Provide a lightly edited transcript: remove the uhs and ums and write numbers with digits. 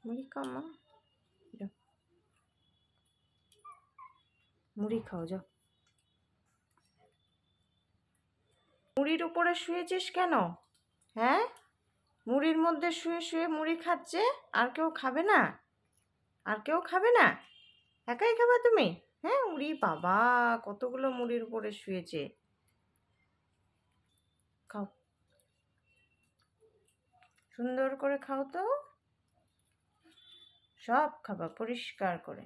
মুড়ি খাও মা, যাও মুড়ি খাও যাও। মুড়ির উপরে শুয়েছিস কেন? হ্যাঁ, মুড়ির মধ্যে শুয়ে শুয়ে মুড়ি খাচ্ছে। আর কেউ খাবে না? আর কেউ খাবে না? একাই খাবে তুমি? হ্যাঁ, উড়ি বাবা, কতগুলো মুড়ির উপরে শুয়েছে। খাও, সুন্দর করে খাও তো, সব খাবা পরিষ্কার করে।